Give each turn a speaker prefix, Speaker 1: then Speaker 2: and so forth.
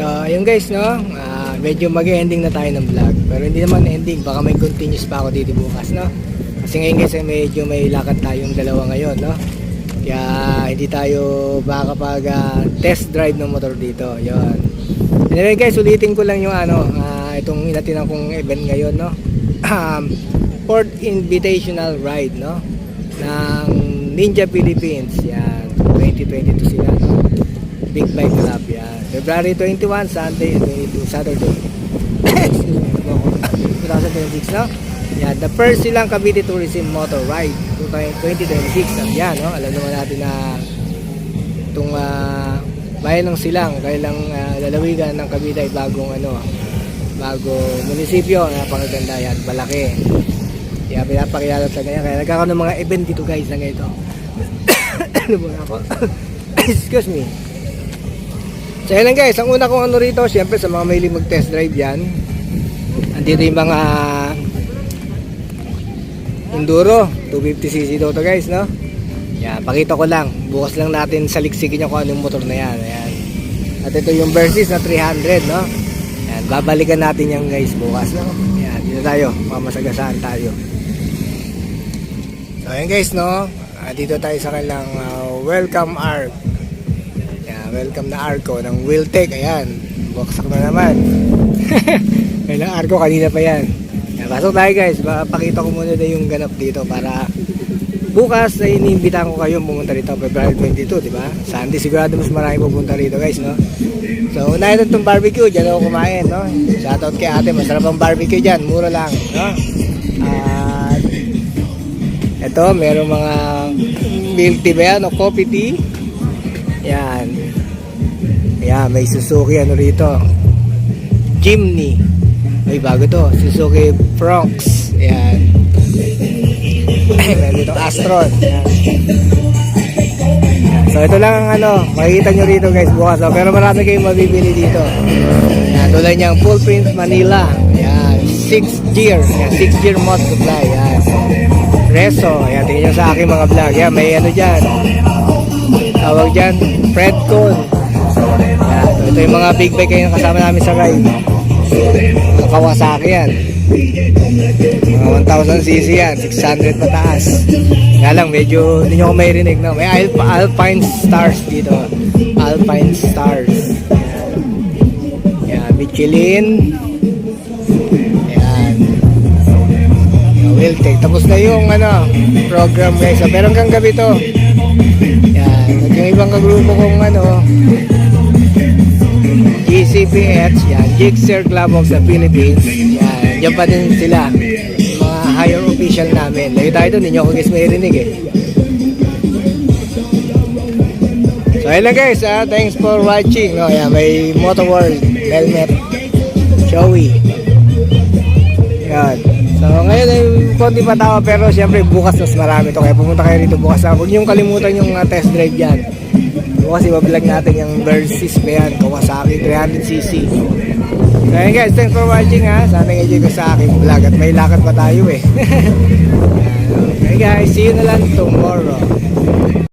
Speaker 1: So, ayun guys, no? Medyo mag-ending na tayo ng vlog. Pero hindi naman ending, baka may continuous pa ako dito bukas, no? Kasi ngayon guys, medyo may lakad tayong dalawa ngayon, no? Kaya hindi tayo makakapag test drive ng motor dito. Yun. Anyway guys, ulitin ko lang yung itong inatinan kong event ngayon, no? Fourth Invitational Ride, no? Ng Ninja Philippines. Yan, 2022 sila, no? Big Bike Club, yan. February 21, Sunday, 22, Saturday. 2026, no? Yan, the first silang Cavite Tourism Motor Ride 2026. Yan, no? Alam naman natin na itong bayan ng Silang, kailang lalawigan ng Cavite ay bagong munisipyo. Napakaganda yan, malaki. Kaya pinapakilala sa ganyan. Kaya nagkakaroon ng mga event dito guys na ganito. Ano ba ako? Excuse me. So yan lang guys, ang una kong rito, syempre sa mga mahilig mag test drive yan, andito yung mga Enduro 250cc to guys, no? Yan, pakita ko lang, bukas lang natin saliksikin kung ano yung motor na yan. Ayan. At ito yung Versys na 300, no? Yan, babalikan natin yan guys bukas, no? Yan, dito tayo, mamasagasaan tayo. So yan guys, no? Dito tayo sa kanilang welcome arc. Welcome na arco ng Wiltec. Ayan, buksak na naman. Kailang arco kanina pa yan. Ayan, pasok tayo guys. Pakita ko muna na yung ganap dito para bukas ay iniimbitahan ko kayo pumunta rito February 22, diba? Sunday sigurado mas marami pupunta rito guys, no? So unahin itong barbecue, dyan ako kumain, no? Shoutout kay ate, masarap ang barbecue dyan, mura lang, no? At ito, merong mga milk tea ba yan o coffee tea. Yan. Ayan, may Suzuki rito, Jimny. May bago to, Suzuki Fronx. Ayan. Meron ditong Astron. Ayan. So ito lang ang makikita nyo rito guys bukas, pero marami kayong mabibili dito. Ayan, tulad niyang Full Print Manila. Ayan, 6 gear. Ayan, 6 gear mod supply. Ayan. Reso. Ayan, tingnan nyo sa aking mga vlog. Ayan, may dyan, tawag dyan, Fred Cone. Yan. So, ito yung mga big bike yung kasama namin sa ride. Mga Kawasaki yan. Mga 1000cc yan, 600 pataas. Nga lang, medyo hindi nyo ko may rinig, no? May Alpine Stars dito. Alpine Stars. Yan, Michelin. Yan. Wiltec. Tapos na yung program guys. So, pero hanggang gabi to. Yan. At yung ibang kagrupo kong GCPH, yan, Gixxer Club of the Philippines. Yan, dyan pa din sila. Mga higher official namin. Lagi tayo doon, hindi nyo ako guys may rinig eh. So ayun lang guys, thanks for watching. No? Yan, may Moto World helmet Showy. Yan. So ngayon ay konti pa tao, pero syempre bukas mas marami to, kaya pumunta kayo rito bukas. Huwag niyong kalimutan yung test drive yan. Bukas i-vlog natin yung Versys pa yan, Kawasaki 300cc. So ayun guys, thanks for watching ha. Sana enjoy ko sa aking vlog at may lakad pa tayo eh. Okay guys, see you na lang tomorrow.